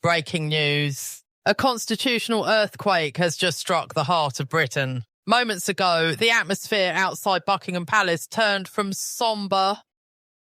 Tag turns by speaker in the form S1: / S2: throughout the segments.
S1: Breaking news. A constitutional earthquake has just struck the heart of Britain. Moments ago, the atmosphere outside Buckingham Palace turned from sombre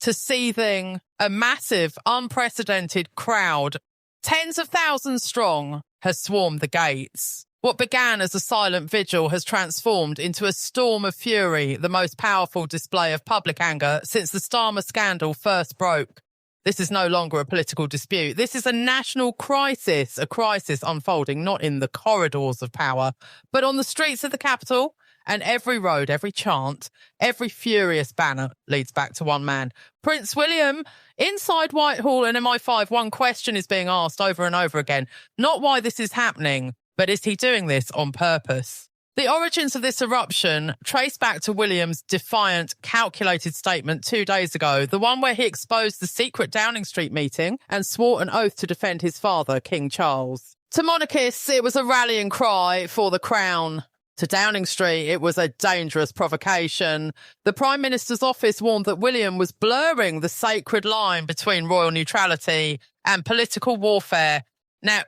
S1: to seething. A massive, unprecedented crowd, tens of thousands strong, has swarmed the gates. What began as a silent vigil has transformed into a storm of fury, the most powerful display of public anger since the Starmer scandal first broke. This is no longer a political dispute. This is a national crisis, a crisis unfolding not in the corridors of power, but on the streets of the capital. And every road, every chant, every furious banner leads back to one man. Prince William. Inside Whitehall and MI5, one question is being asked over and over again. Not why this is happening, but is he doing this on purpose? The origins of this eruption trace back to William's defiant, calculated statement 2 days ago, the one where he exposed the secret Downing Street meeting and swore an oath to defend his father, King Charles. To monarchists, it was a rallying cry for the crown. To Downing Street, it was a dangerous provocation. The Prime Minister's office warned that William was blurring the sacred line between royal neutrality and political warfare. Now,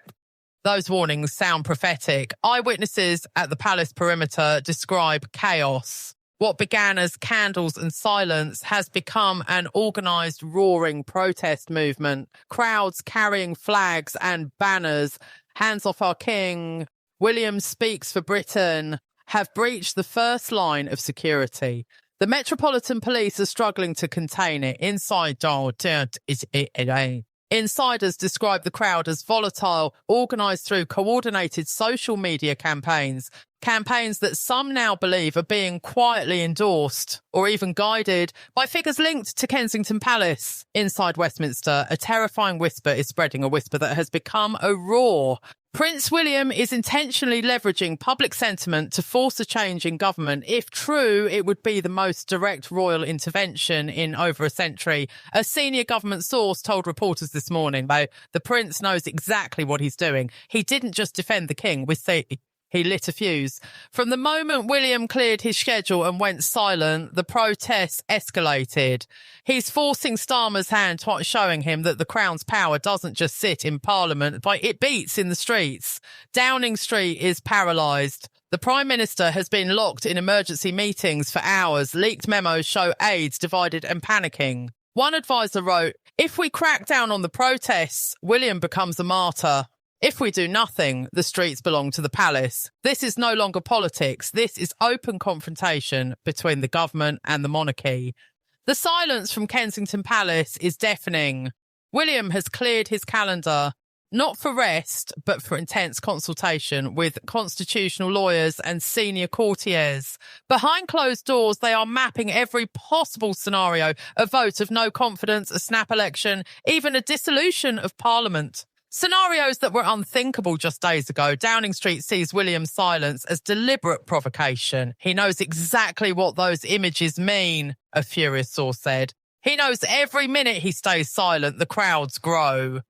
S1: those warnings sound prophetic. Eyewitnesses at the palace perimeter describe chaos. What began as candles and silence has become an organised, roaring protest movement. Crowds carrying flags and banners, hands off our king, William speaks for Britain, have breached the first line of security. The Metropolitan Police are struggling to contain it. Insiders describe the crowd as volatile, organised through coordinated social media campaigns that some now believe are being quietly endorsed or even guided by figures linked to Kensington Palace. Inside Westminster, a terrifying whisper is spreading, a whisper that has become a roar. Prince William is intentionally leveraging public sentiment to force a change in government. If true, it would be the most direct royal intervention in over a century. A senior government source told reporters this morning, though, the prince knows exactly what he's doing. He didn't just defend the king, he lit a fuse. From the moment William cleared his schedule and went silent, the protests escalated. He's forcing Starmer's hand, showing him that the Crown's power doesn't just sit in Parliament, but it beats in the streets. Downing Street is paralysed. The Prime Minister has been locked in emergency meetings for hours. Leaked memos show aides divided and panicking. One advisor wrote, "If we crack down on the protests, William becomes a martyr. If we do nothing, the streets belong to the palace. This is no longer politics. This is open confrontation between the government and the monarchy." The silence from Kensington Palace is deafening. William has cleared his calendar, not for rest, but for intense consultation with constitutional lawyers and senior courtiers. Behind closed doors, they are mapping every possible scenario: a vote of no confidence, a snap election, even a dissolution of Parliament. Scenarios that were unthinkable just days ago. Downing Street sees William's silence as deliberate provocation. He knows exactly what those images mean, a furious source said. He knows every minute he stays silent, the crowds grow.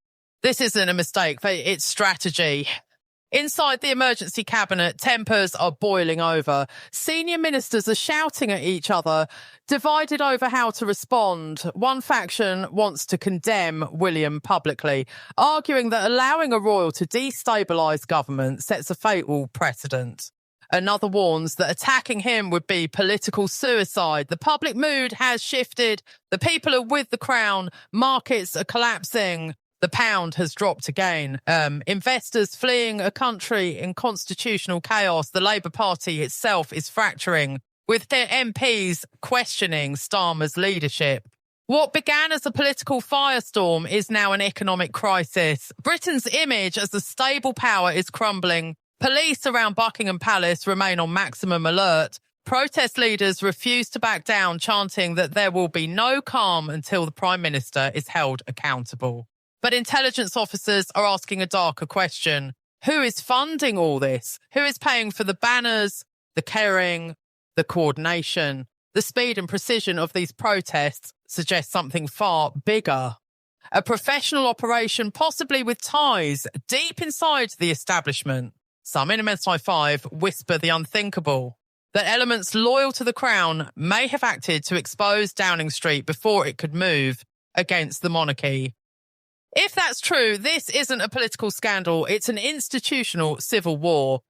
S1: This isn't a mistake, it's strategy. Inside the emergency cabinet, tempers are boiling over. Senior ministers are shouting at each other, divided over how to respond. One faction wants to condemn William publicly, arguing that allowing a royal to destabilise government sets a fatal precedent. Another warns that attacking him would be political suicide. The public mood has shifted. The people are with the crown. Markets are collapsing. The pound has dropped again. Investors fleeing a country in constitutional chaos. The Labour Party itself is fracturing, with their MPs questioning Starmer's leadership. What began as a political firestorm is now an economic crisis. Britain's image as a stable power is crumbling. Police around Buckingham Palace remain on maximum alert. Protest leaders refuse to back down, chanting that there will be no calm until the Prime Minister is held accountable. But intelligence officers are asking a darker question. Who is funding all this? Who is paying for the banners, the carrying, the coordination? The speed and precision of these protests suggest something far bigger. A professional operation, possibly with ties deep inside the establishment. Some in MSI5 whisper the unthinkable, that elements loyal to the crown may have acted to expose Downing Street before it could move against the monarchy. If that's true, this isn't a political scandal, it's an institutional civil war.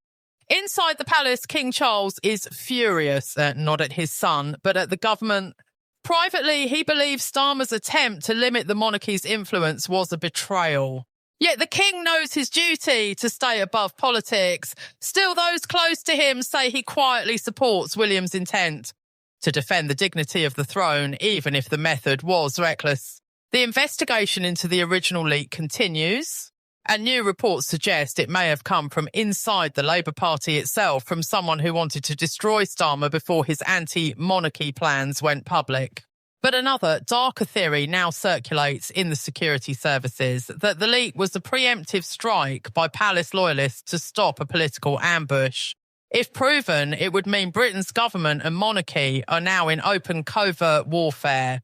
S1: Inside the palace, King Charles is furious, not at his son, but at the government. Privately, he believes Starmer's attempt to limit the monarchy's influence was a betrayal. Yet the king knows his duty to stay above politics. Still, those close to him say he quietly supports William's intent to defend the dignity of the throne, even if the method was reckless. The investigation into the original leak continues, and new reports suggest it may have come from inside the Labour Party itself, from someone who wanted to destroy Starmer before his anti-monarchy plans went public. But another, darker theory now circulates in the security services, that the leak was a preemptive strike by palace loyalists to stop a political ambush. If proven, it would mean Britain's government and monarchy are now in open covert warfare.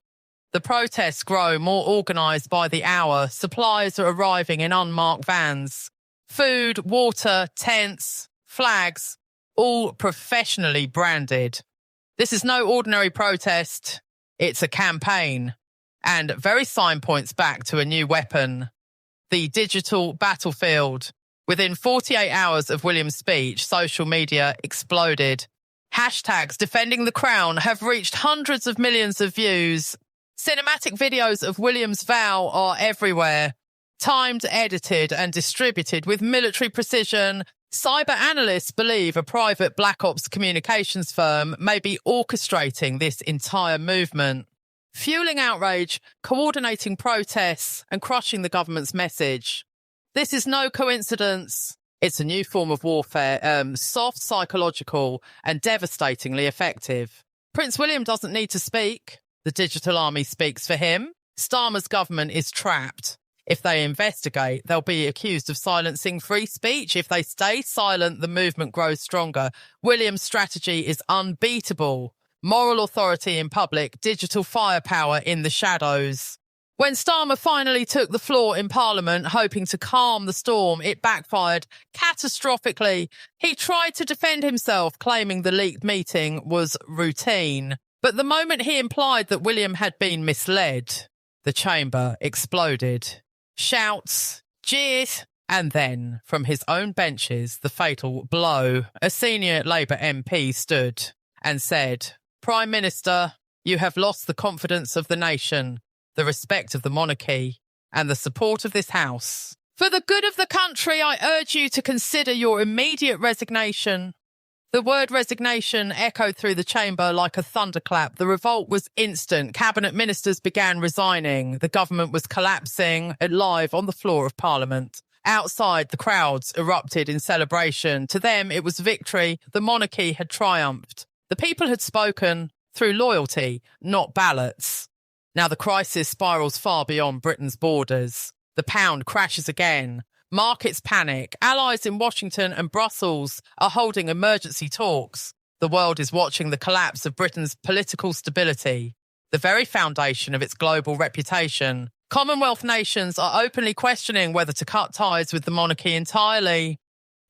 S1: The protests grow more organised by the hour. Supplies are arriving in unmarked vans. Food, water, tents, flags, all professionally branded. This is no ordinary protest. It's a campaign. And very sign points back to a new weapon. The digital battlefield. Within 48 hours of William's speech, social media exploded. Hashtags defending the crown have reached hundreds of millions of views. Cinematic videos of William's vow are everywhere, timed, edited and distributed with military precision. Cyber analysts believe a private black ops communications firm may be orchestrating this entire movement, fueling outrage, coordinating protests and crushing the government's message. This is no coincidence. It's a new form of warfare, soft, psychological and devastatingly effective. Prince William doesn't need to speak. The digital army speaks for him. Starmer's government is trapped. If they investigate, they'll be accused of silencing free speech. If they stay silent, the movement grows stronger. William's strategy is unbeatable. Moral authority in public, digital firepower in the shadows. When Starmer finally took the floor in Parliament, hoping to calm the storm, it backfired catastrophically. He tried to defend himself, claiming the leaked meeting was routine. But the moment he implied that William had been misled, the chamber exploded. Shouts, jeers, and then, from his own benches, the fatal blow. A senior Labour MP stood and said, "Prime Minister, you have lost the confidence of the nation, the respect of the monarchy, and the support of this House. For the good of the country, I urge you to consider your immediate resignation." The word resignation echoed through the chamber like a thunderclap. The revolt was instant. Cabinet ministers began resigning. The government was collapsing live on the floor of Parliament. Outside, the crowds erupted in celebration. To them, it was victory. The monarchy had triumphed. The people had spoken through loyalty, not ballots. Now the crisis spirals far beyond Britain's borders. The pound crashes again. Markets panic. Allies in Washington and Brussels are holding emergency talks. The world is watching the collapse of Britain's political stability, the very foundation of its global reputation. Commonwealth nations are openly questioning whether to cut ties with the monarchy entirely.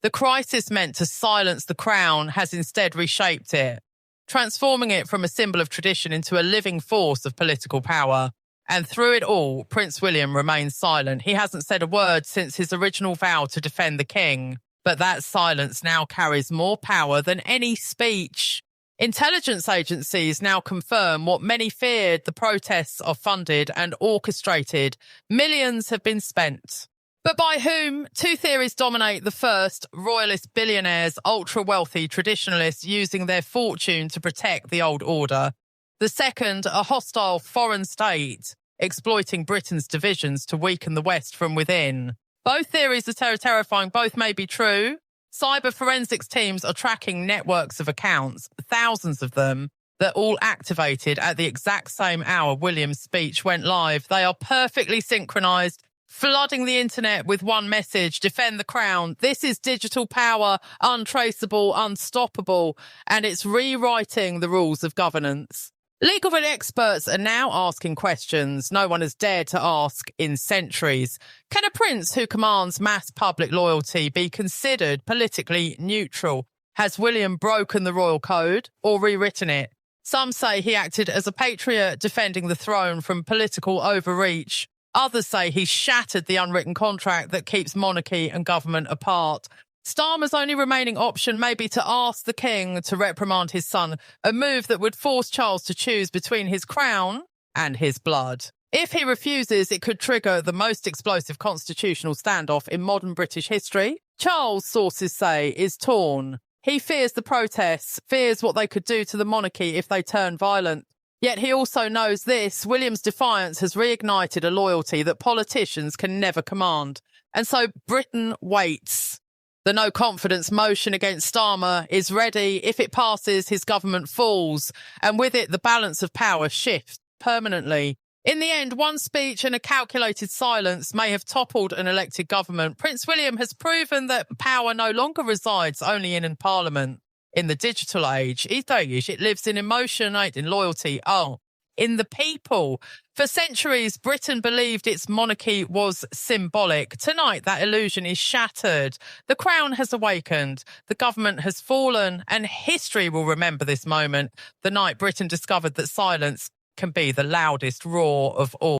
S1: The crisis meant to silence the crown has instead reshaped it, transforming it from a symbol of tradition into a living force of political power. And through it all, Prince William remains silent. He hasn't said a word since his original vow to defend the king. But that silence now carries more power than any speech. Intelligence agencies now confirm what many feared: the protests are funded and orchestrated. Millions have been spent. But by whom? Two theories dominate. The first, royalist billionaires, ultra-wealthy traditionalists using their fortune to protect the old order. The second, a hostile foreign state exploiting Britain's divisions to weaken the West from within. Both theories are terrifying. Both may be true. Cyber forensics teams are tracking networks of accounts, thousands of them, that all activated at the exact same hour William's speech went live. They are perfectly synchronized, flooding the internet with one message: defend the crown. This is digital power, untraceable, unstoppable, and it's rewriting the rules of governance. Legal experts are now asking questions no one has dared to ask in centuries. Can a prince who commands mass public loyalty be considered politically neutral? Has William broken the royal code or rewritten it? Some say he acted as a patriot, defending the throne from political overreach. Others say he shattered the unwritten contract that keeps monarchy and government apart. Starmer's only remaining option may be to ask the king to reprimand his son, a move that would force Charles to choose between his crown and his blood. If he refuses, it could trigger the most explosive constitutional standoff in modern British history. Charles, sources say, is torn. He fears the protests, fears what they could do to the monarchy if they turn violent. Yet he also knows this: William's defiance has reignited a loyalty that politicians can never command. And so Britain waits. The no confidence motion against Starmer is ready. If it passes, his government falls, and with it the balance of power shifts permanently. In the end, one speech and a calculated silence may have toppled an elected government. Prince William has proven that power no longer resides only in Parliament. In the digital age, it lives in emotion, in loyalty, in the people. For centuries, Britain believed its monarchy was symbolic. Tonight, that illusion is shattered. The crown has awakened, the government has fallen, and history will remember this moment, the night Britain discovered that silence can be the loudest roar of all.